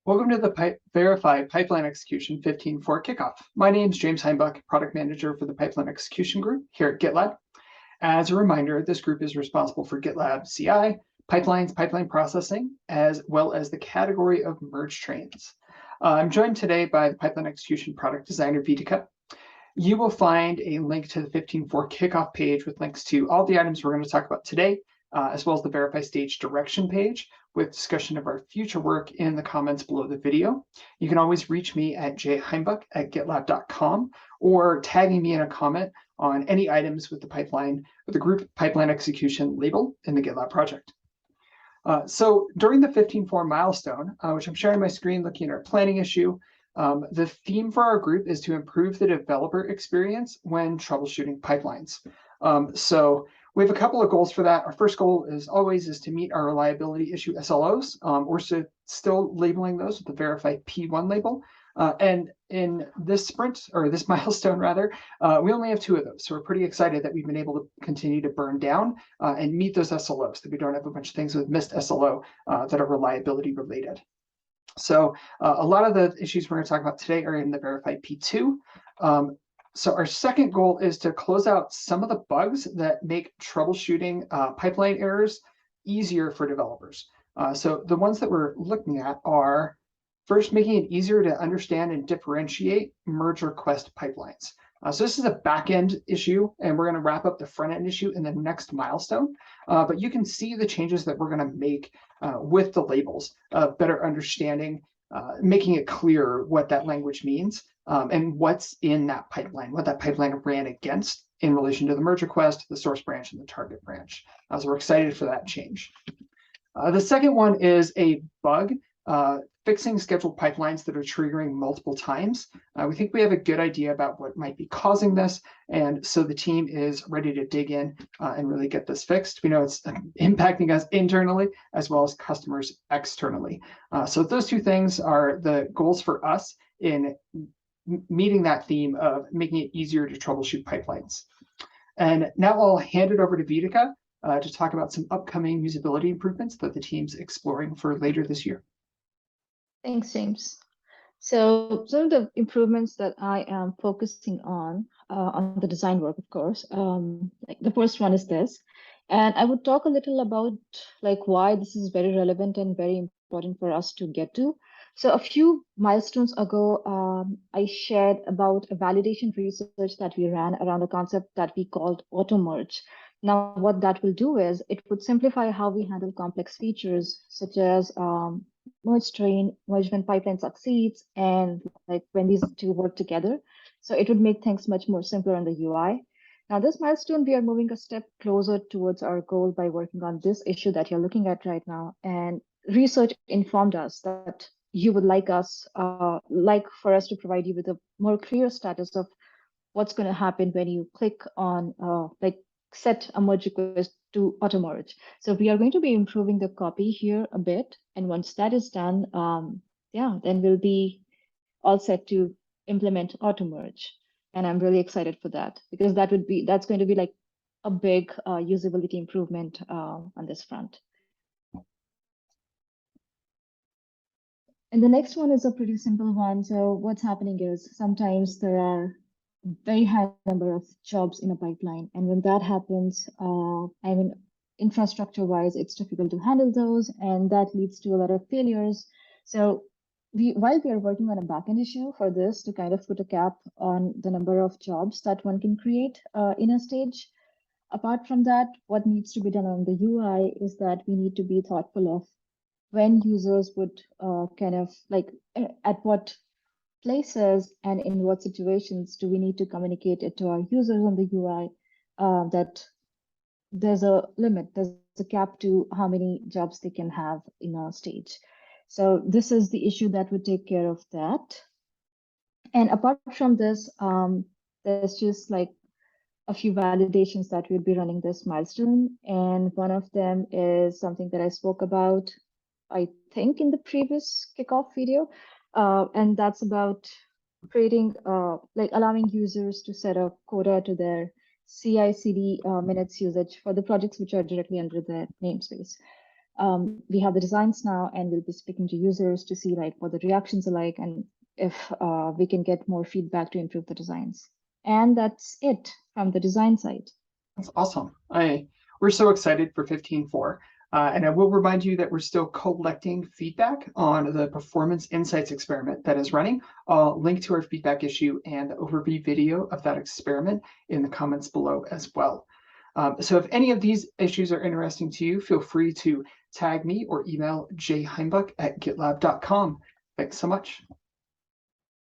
Welcome to the Verify Pipeline Execution 15.4 Kickoff. My name is jheimbuck, Product Manager for the Pipeline Execution Group here at GitLab. As a reminder, this group is responsible for GitLab CI, pipelines, pipeline processing, as well as the category of merge trains. I'm joined today by the Pipeline Execution Product Designer, Vitika. You will find a link to the 15.4 Kickoff page with links to all the items we're going to talk about today, as well as the Verify Stage direction page with discussion of our future work in the comments below the video. You can always reach me at jheimbuck@gitlab.com or tagging me in a comment on any items with the pipeline or the group pipeline execution label in the GitLab project. So during the 15.4 milestone, which I'm sharing my screen looking at our planning issue, the theme for our group is to improve the developer experience when troubleshooting pipelines. So we have a couple of goals for that. Our first goal is to meet our reliability issue SLOs. We're still labeling those with the Verify P1 label. And in this sprint, or this milestone rather, we only have 2 of those. So we're pretty excited that we've been able to continue to burn down and meet those SLOs, that we don't have a bunch of things with missed SLO that are reliability related. So a lot of the issues we're going to talk about today are in the Verify P2. So our second goal is to close out some of the bugs that make troubleshooting pipeline errors easier for developers. So the ones that we're looking at are first, making it easier to understand and differentiate merge request pipelines. So this is a back-end issue, and we're going to wrap up the front-end issue in the next milestone. But you can see the changes that we're going to make with the labels, better understanding, making it clear what that language means, and what's in that pipeline, what that pipeline ran against in relation to the merge request, the source branch, and the target branch. So we're excited for that change. The second one is a bug, fixing scheduled pipelines that are triggering multiple times. We think we have a good idea about what might be causing this, and so the team is ready to dig in and really get this fixed. We know it's impacting us internally as well as customers externally. So those 2 things are the goals for us in meeting that theme of making it easier to troubleshoot pipelines. And now I'll hand it over to Vitika to talk about some upcoming usability improvements that the team's exploring for later this year. Thanks, James. So some of the improvements that I am focusing on the design work, of course, like the first one is this. And I would talk a little about why this is very relevant and very important for us to get to. So a few milestones ago, I shared about a validation research that we ran around a concept that we called AutoMerge. Now, what that will do is it would simplify how we handle complex features such as merge train, merge when pipeline succeeds, and when these 2 work together. So it would make things much more simpler on the UI. Now, this milestone, we are moving a step closer towards our goal by working on this issue that you're looking at right now. And research informed us that you would like for us to provide you with a more clear status of what's going to happen when you click on set a merge request to AutoMerge. So we are going to be improving the copy here a bit. And once that is done, then we'll be all set to implement AutoMerge. And I'm really excited for that because that's going to be a big usability improvement on this front. And the next one is a pretty simple one. So what's happening is sometimes there are very high number of jobs in a pipeline. And when that happens, infrastructure-wise, it's difficult to handle those, and that leads to a lot of failures. So while we are working on a backend issue for this to kind of put a cap on the number of jobs that one can create in a stage, apart from that, what needs to be done on the UI is that we need to be thoughtful of when users would at what places and in what situations do we need to communicate it to our users on the UI that there's a limit, there's a cap to how many jobs they can have in a stage. So this is the issue that would take care of that. And apart from this, there's just a few validations that we'll be running this milestone. And one of them is something that I spoke about, I think, in the previous kickoff video. And that's about creating, allowing users to set a quota to their CI/CD minutes usage for the projects which are directly under their namespace. We have the designs now, and we'll be speaking to users to see like what the reactions are like, and if we can get more feedback to improve the designs. And that's it from the design side. That's awesome. We're so excited for 15.4. And I will remind you that we're still collecting feedback on the performance insights experiment that is running. I'll link to our feedback issue and the overview video of that experiment in the comments below as well. So if any of these issues are interesting to you, feel free to tag me or email jheimbuck@gitlab.com. Thanks so much.